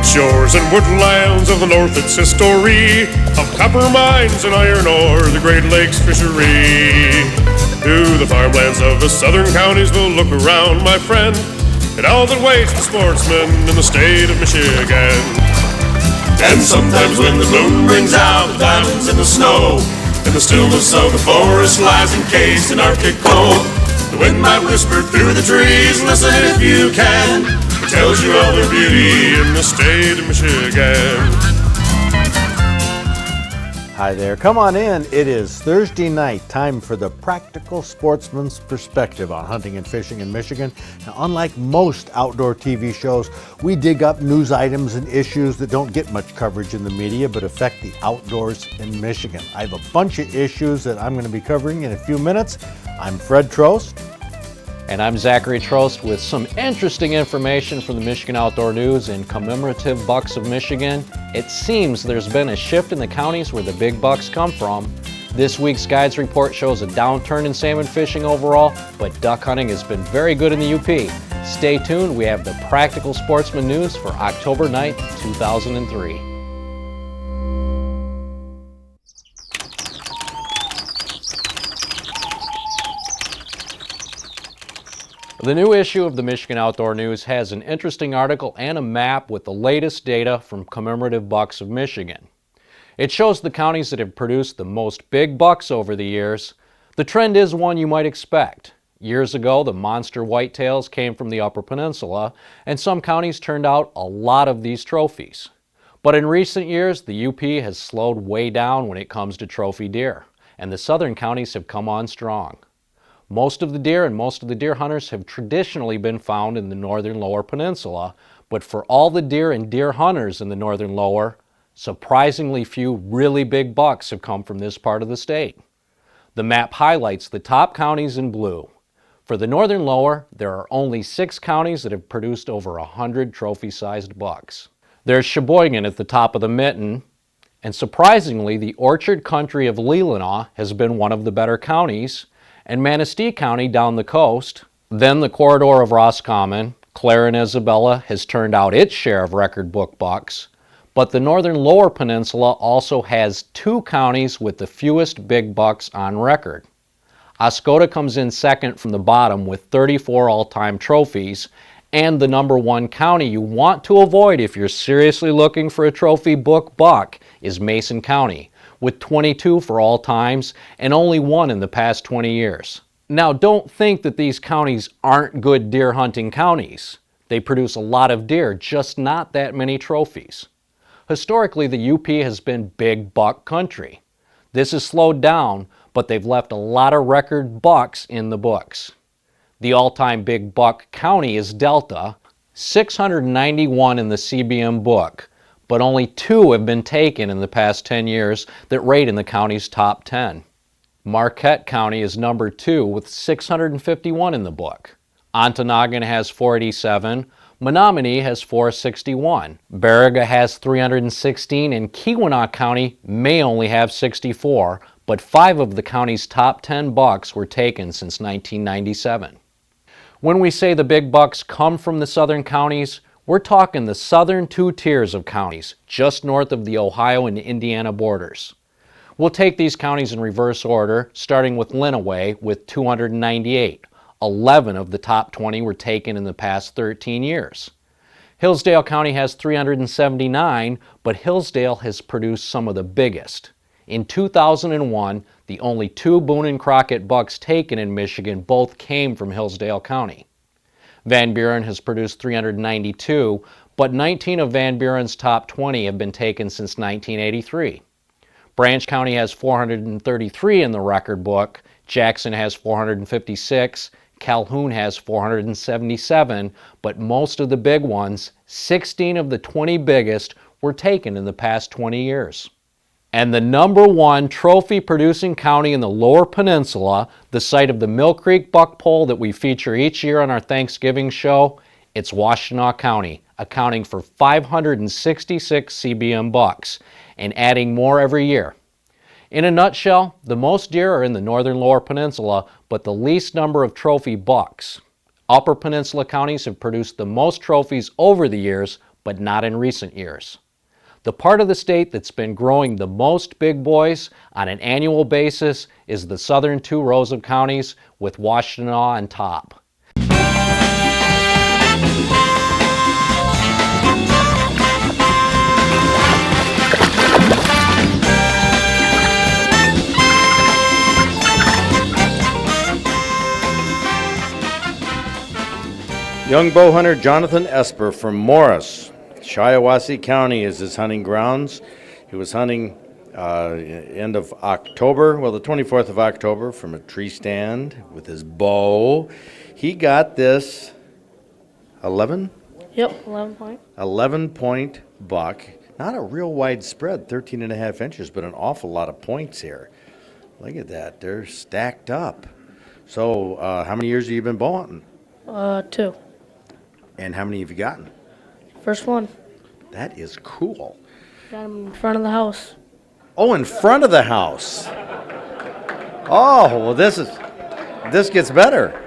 Its shores and woodlands of the north, its history of copper mines and iron ore, the Great Lakes fishery. To the farmlands of the southern counties we'll look around, my friend, and all that waits the sportsman in the state of Michigan. And sometimes when the moon brings out the diamonds in the snow, and the stillness of the forest lies encased in Arctic cold, the wind might whisper through the trees, listen if you can, it tells you all their beauty in the state of Michigan. Hi there, come on in. It is Thursday night, time for the practical sportsman's perspective on hunting and fishing in Michigan. Now, unlike most outdoor TV shows, we dig up news items and issues that don't get much coverage in the media but affect the outdoors in Michigan. I have a bunch of issues that I'm going to be covering in a few minutes. I'm Fred Trost. And I'm Zachary Trost with some interesting information from the Michigan Outdoor News in commemorative bucks of Michigan. It seems there's been a shift in the counties where the big bucks come from. This week's guides report shows a downturn in salmon fishing overall, but duck hunting has been very good in the UP. Stay tuned, we have the Practical Sportsman News for October 9th, 2003. The new issue of the Michigan Outdoor News has an interesting article and a map with the latest data from commemorative bucks of Michigan. It shows the counties that have produced the most big bucks over the years. The trend is one you might expect. Years ago, the monster whitetails came from the Upper Peninsula, and some counties turned out a lot of these trophies. But in recent years, the UP has slowed way down when it comes to trophy deer, and the southern counties have come on strong. Most of the deer and most of the deer hunters have traditionally been found in the northern lower peninsula, but for all the deer and deer hunters in the northern lower, surprisingly few really big bucks have come from this part of the state. The map highlights the top counties in blue. For the northern lower, there are only 6 counties that have produced over 100 trophy-sized bucks. There's Sheboygan at the top of the mitten, and surprisingly, the orchard country of Leelanau has been one of the better counties, and Manistee County down the coast, then the corridor of Roscommon, Clare and Isabella has turned out its share of record book bucks, but the northern lower peninsula also has 2 counties with the fewest big bucks on record. Oscoda comes in second from the bottom with 34 all-time trophies, and the number 1 county you want to avoid if you're seriously looking for a trophy book buck is Mason County, with 22 for all times and only 1 in the past 20 years. Now, don't think that these counties aren't good deer hunting counties. They produce a lot of deer, just not that many trophies. Historically, the UP has been big buck country. This has slowed down, but they've left a lot of record bucks in the books. The all-time big buck county is Delta, 691 in the CBM book, but only 2 have been taken in the past 10 years that rate in the county's top 10. Marquette County is number 2 with 651 in the book. Ontonagon has 487, Menominee has 461, Baraga has 316, and Keweenaw County may only have 64, but 5 of the county's top 10 bucks were taken since 1997. When we say the big bucks come from the southern counties, we're talking the southern 2 tiers of counties, just north of the Ohio and Indiana borders. We'll take these counties in reverse order, starting with Lenawee with 298. 11 of the top 20 were taken in the past 13 years. Hillsdale County has 379, but Hillsdale has produced some of the biggest. In 2001, the only 2 Boone and Crockett bucks taken in Michigan both came from Hillsdale County. Van Buren has produced 392, but 19 of Van Buren's top 20 have been taken since 1983. Branch County has 433 in the record book, Jackson has 456, Calhoun has 477, but most of the big ones, 16 of the 20 biggest, were taken in the past 20 years. And the number 1 trophy-producing county in the Lower Peninsula, the site of the Mill Creek buck poll that we feature each year on our Thanksgiving show, it's Washtenaw County, accounting for 566 CBM bucks, and adding more every year. In a nutshell, the most deer are in the northern Lower Peninsula, but the least number of trophy bucks. Upper Peninsula counties have produced the most trophies over the years, but not in recent years. The part of the state that's been growing the most big boys on an annual basis is the southern 2 rows of counties with Washtenaw on top. Young bow hunter Jonathan Esper from Morris, Shiawassee County is his hunting grounds. He was hunting end of October, well, the 24th of October, from a tree stand with his bow. He got this 11? Yep, 11 point. 11-point buck. Not a real wide spread, 13 and a half inches, but an awful lot of points here. Look at that, they're stacked up. So, how many years have you been bow hunting? 2. And how many have you gotten? First one. That is cool. Got him in front of the house. Oh, in front of the house. Oh, well, this gets better.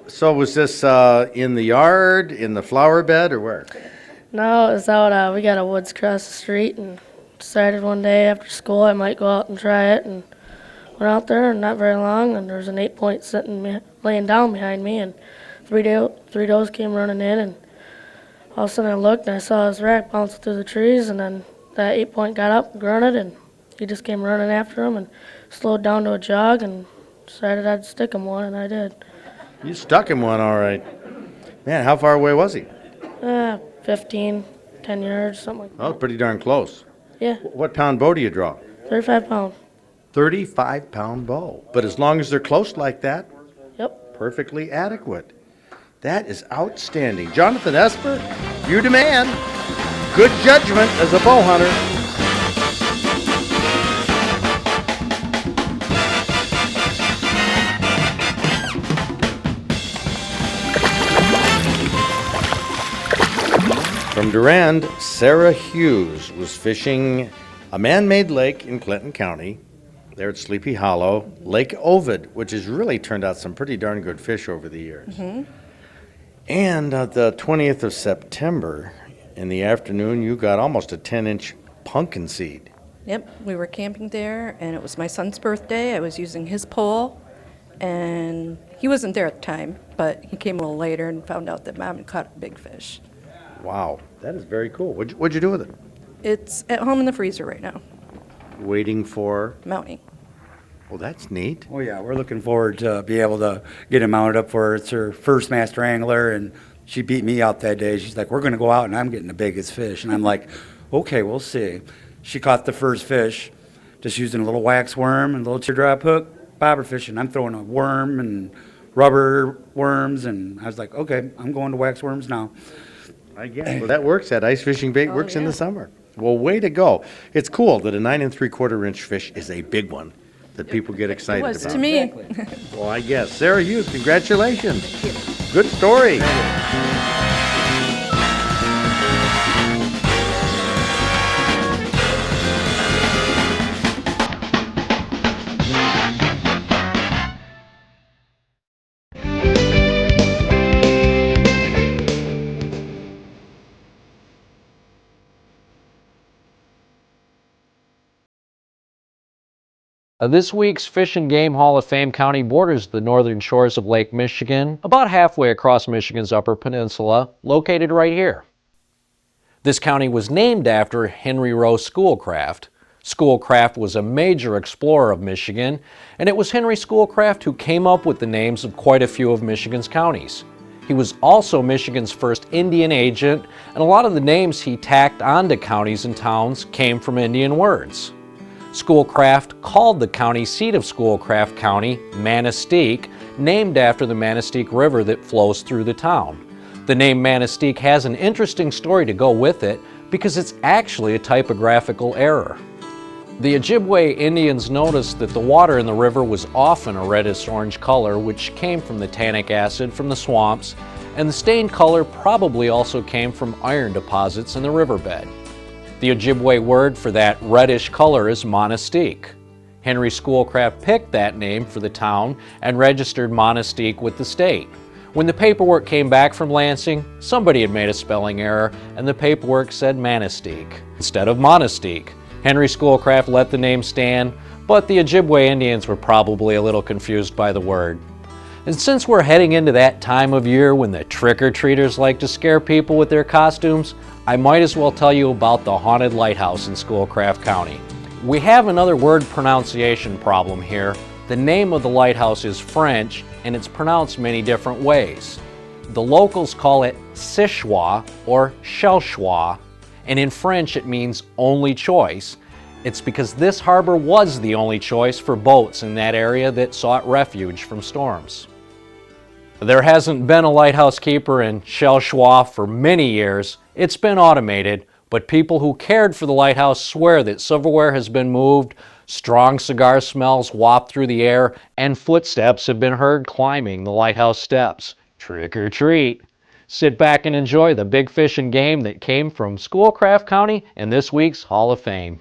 So was this in the yard, in the flower bed, or where? No, it's out, we got a woods across the street, and decided one day after school I might go out and try it, and went out there, and not very long, and there was an 8-point laying down behind me, and three does came running in, and all of a sudden I looked and I saw his rack bouncing through the trees, and then that 8-point got up and grunted, and he just came running after him and slowed down to a jog and decided I'd stick him one, and I did. You stuck him one, all right. Man, how far away was he? 15, 10 yards, something like that. Oh, pretty darn close. Yeah, What pound bow do you draw? 35 pound. 35-pound bow. But as long as they're close like that, Yep. perfectly adequate. That is outstanding. Jonathan Esper, you demand. Good judgment as a bow hunter. From Durand, Sarah Hughes was fishing a man-made lake in Clinton County, there at Sleepy Hollow, Lake Ovid, which has really turned out some pretty darn good fish over the years. And the 20th of September, in the afternoon, you got almost a 10-inch pumpkin seed. Yep, we were camping there, and it was my son's birthday. I was using his pole, and he wasn't there at the time, but he came a little later and found out that Mom had caught a big fish. Wow, that is very cool. What'd you do with it? It's at home in the freezer right now, Waiting for, mounting. well, that's neat. Oh yeah, we're looking forward to be able to get him mounted up for her. It's her first master angler, and she beat me out that day. She's like, we're going to go out, and I'm getting the biggest fish. And I'm like, okay, we'll see. She caught the first fish just using a little wax worm and a little teardrop hook, bobber fishing. I'm throwing a worm and rubber worms, and I was like, okay, I'm going to wax worms now. I guess. Well, that works. That ice fishing bait works in the summer. Well, way to go. It's cool that a 9 3/4-inch fish is a big one that people get excited It was about. to me. Well, I guess. Sarah Hughes, congratulations. Good story. This week's Fish and Game Hall of Fame county borders the northern shores of Lake Michigan, about halfway across Michigan's Upper Peninsula, located right here. This county was named after Henry Rowe Schoolcraft. Schoolcraft was a major explorer of Michigan, and it was Henry Schoolcraft who came up with the names of quite a few of Michigan's counties. He was also Michigan's first Indian agent, and a lot of the names he tacked onto counties and towns came from Indian words. Schoolcraft called the county seat of Schoolcraft County Manistee, named after the Manistee River that flows through the town. The name Manistee has an interesting story to go with it because it's actually a typographical error. The Ojibwe Indians noticed that the water in the river was often a reddish-orange color, which came from the tannic acid from the swamps, and the stained color probably also came from iron deposits in the riverbed. The Ojibwe word for that reddish color is Monasteek. Henry Schoolcraft picked that name for the town and registered Monasteek with the state. When the paperwork came back from Lansing, somebody had made a spelling error and the paperwork said Manistique instead of Monistique. Henry Schoolcraft let the name stand, but the Ojibwe Indians were probably a little confused by the word. And since we're heading into that time of year when the trick-or-treaters like to scare people with their costumes, I might as well tell you about the haunted lighthouse in Schoolcraft County. We have another word pronunciation problem here. The name of the lighthouse is French and it's pronounced many different ways. The locals call it Sichwa or Shelchwa, and in French it means only choice. It's because this harbor was the only choice for boats in that area that sought refuge from storms. There hasn't been a lighthouse keeper in Shelchwa for many years. It's been automated, but people who cared for the lighthouse swear that silverware has been moved, strong cigar smells waft through the air, and footsteps have been heard climbing the lighthouse steps. Trick or treat! Sit back and enjoy the big fish and game that came from Schoolcraft County in this week's Hall of Fame.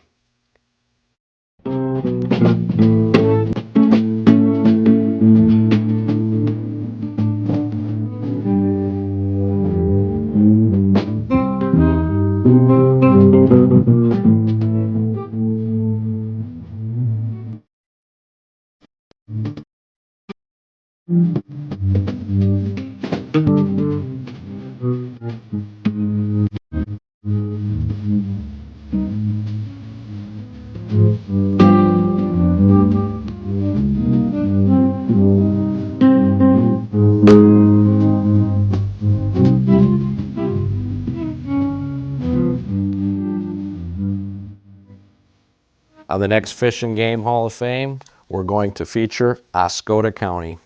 On the next Fish and Game Hall of Fame, we're going to feature Oscoda County.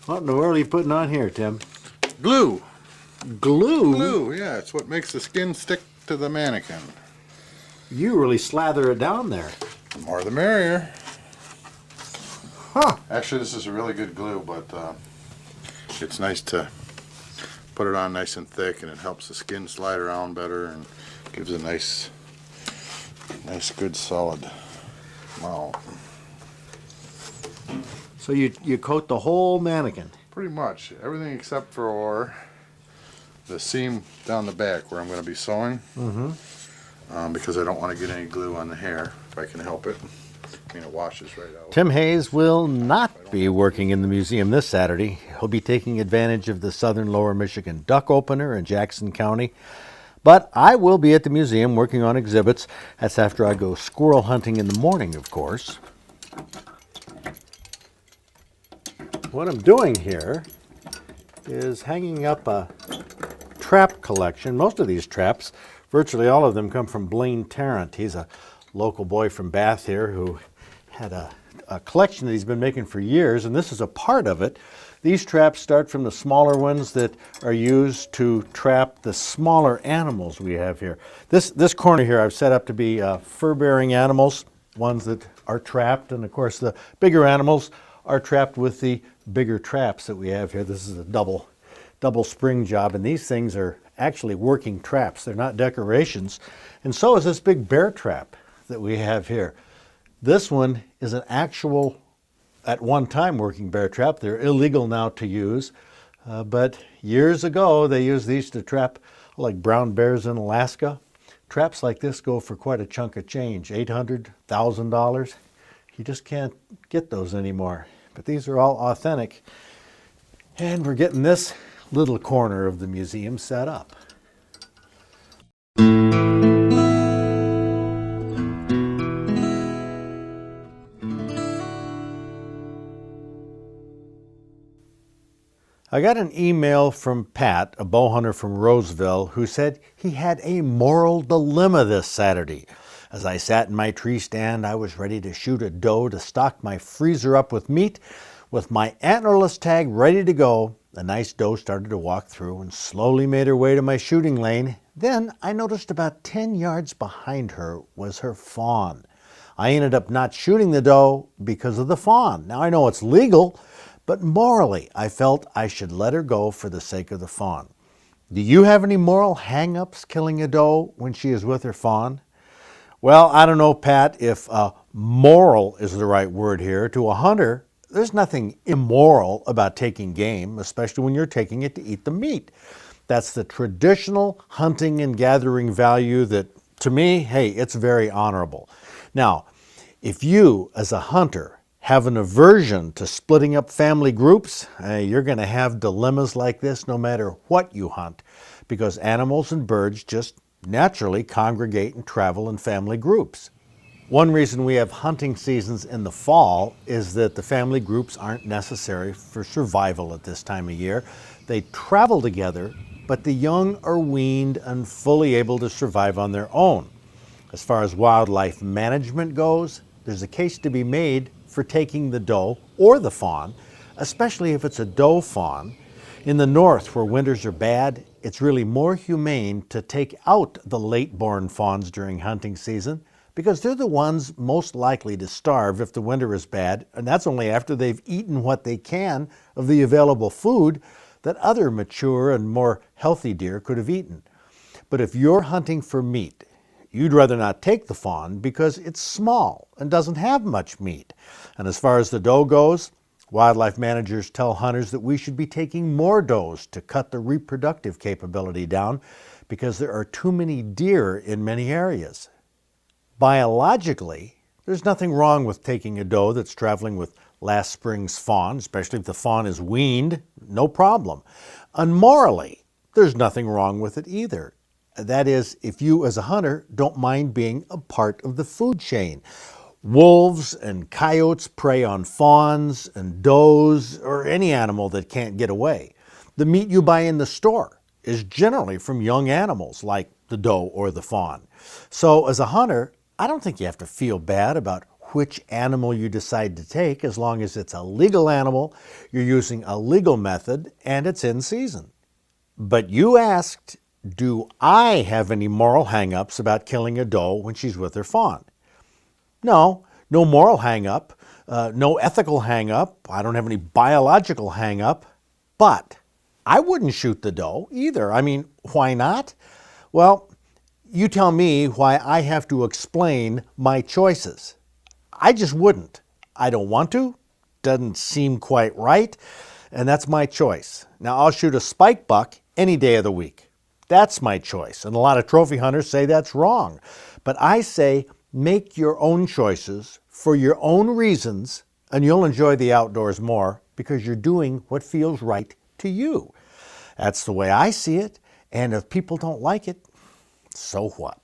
What in the world are you putting on here, Tim? Glue. Glue? Glue, yeah, it's what makes the skin stick to the mannequin. You really slather it down there. The more the merrier. Huh. Actually, this is a really good glue, but it's nice to put it on nice and thick, and it helps the skin slide around better and gives a nice good solid mount. So you coat the whole mannequin? Pretty much. Everything except for the seam down the back where I'm going to be sewing. Because I don't want to get any glue on the hair if I can help it. I mean, it washes right out. Tim Hayes will not be working in the museum this Saturday. He'll be taking advantage of the Southern Lower Michigan Duck Opener in Jackson County. But I will be at the museum working on exhibits. That's after I go squirrel hunting in the morning, of course. What I'm doing here is hanging up a trap collection. Most of these traps, virtually all of them, come from Blaine Tarrant. He's a local boy from Bath here who had a collection that he's been making for years, and this is a part of it. These traps start from the smaller ones that are used to trap the smaller animals we have here. This corner here I've set up to be fur-bearing animals, ones that are trapped, and of course the bigger animals are trapped with the bigger traps that we have here. This is a double spring job, and these things are actually working traps. They're not decorations. And so is this big bear trap that we have here. This one is an actual, at one time, working bear trap. They're illegal now to use, but years ago they used these to trap like brown bears in Alaska. Traps like this go for quite a chunk of change, $800, $1,000. You just can't get those anymore. But these are all authentic. And we're getting this little corner of the museum set up. I got an email from Pat, a bow hunter from Roseville, who said he had a moral dilemma this Saturday. As I sat in my tree stand, I was ready to shoot a doe to stock my freezer up with meat. With my antlerless tag ready to go, the nice doe started to walk through and slowly made her way to my shooting lane Then I noticed about 10 yards behind her was her fawn. I ended up not shooting the doe because of the fawn. Now I know it's legal, but morally I felt I should let her go for the sake of the fawn. Do you have any moral hang-ups killing a doe when she is with her fawn? Well, I don't know, Pat, if moral is the right word here. To a hunter, there's nothing immoral about taking game, especially when you're taking it to eat the meat. That's the traditional hunting and gathering value that, to me, hey, it's very honorable. Now, if you, as a hunter, have an aversion to splitting up family groups, you're going to have dilemmas like this no matter what you hunt, because animals and birds just naturally congregate and travel in family groups. One reason we have hunting seasons in the fall is that the family groups aren't necessary for survival at this time of year. They travel together, but the young are weaned and fully able to survive on their own. As far as wildlife management goes, there's a case to be made for taking the doe or the fawn, especially if it's a doe fawn. In the north, where winters are bad, it's really more humane to take out the late-born fawns during hunting season because they're the ones most likely to starve if the winter is bad, and that's only after they've eaten what they can of the available food that other mature and more healthy deer could have eaten. But if you're hunting for meat, you'd rather not take the fawn because it's small and doesn't have much meat. And as far as the doe goes, wildlife managers tell hunters that we should be taking more does to cut the reproductive capability down because there are too many deer in many areas. Biologically, there's nothing wrong with taking a doe that's traveling with last spring's fawn, especially if the fawn is weaned, no problem. And morally, there's nothing wrong with it either. That is, if you as a hunter don't mind being a part of the food chain. Wolves and coyotes prey on fawns and does or any animal that can't get away. The meat you buy in the store is generally from young animals like the doe or the fawn. So as a hunter, I don't think you have to feel bad about which animal you decide to take as long as it's a legal animal, you're using a legal method, and it's in season. But you asked, do I have any moral hang-ups about killing a doe when she's with her fawn? No moral hang-up, no ethical hang-up, I don't have any biological hang-up, but I wouldn't shoot the doe either. I mean, why not? Well, you tell me why I have to explain my choices. I just wouldn't. I don't want to, doesn't seem quite right, and that's my choice. Now, I'll shoot a spike buck any day of the week. That's my choice, and a lot of trophy hunters say that's wrong. But I say make your own choices for your own reasons, and you'll enjoy the outdoors more because you're doing what feels right to you. That's the way I see it, and if people don't like it, so what?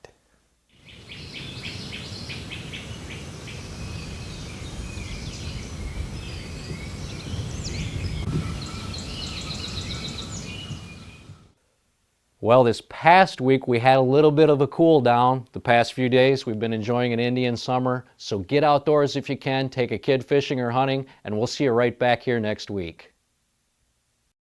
Well, this past week we had a little bit of a cool down. The past few days we've been enjoying an Indian summer, so get outdoors if you can, take a kid fishing or hunting, and we'll see you right back here next week.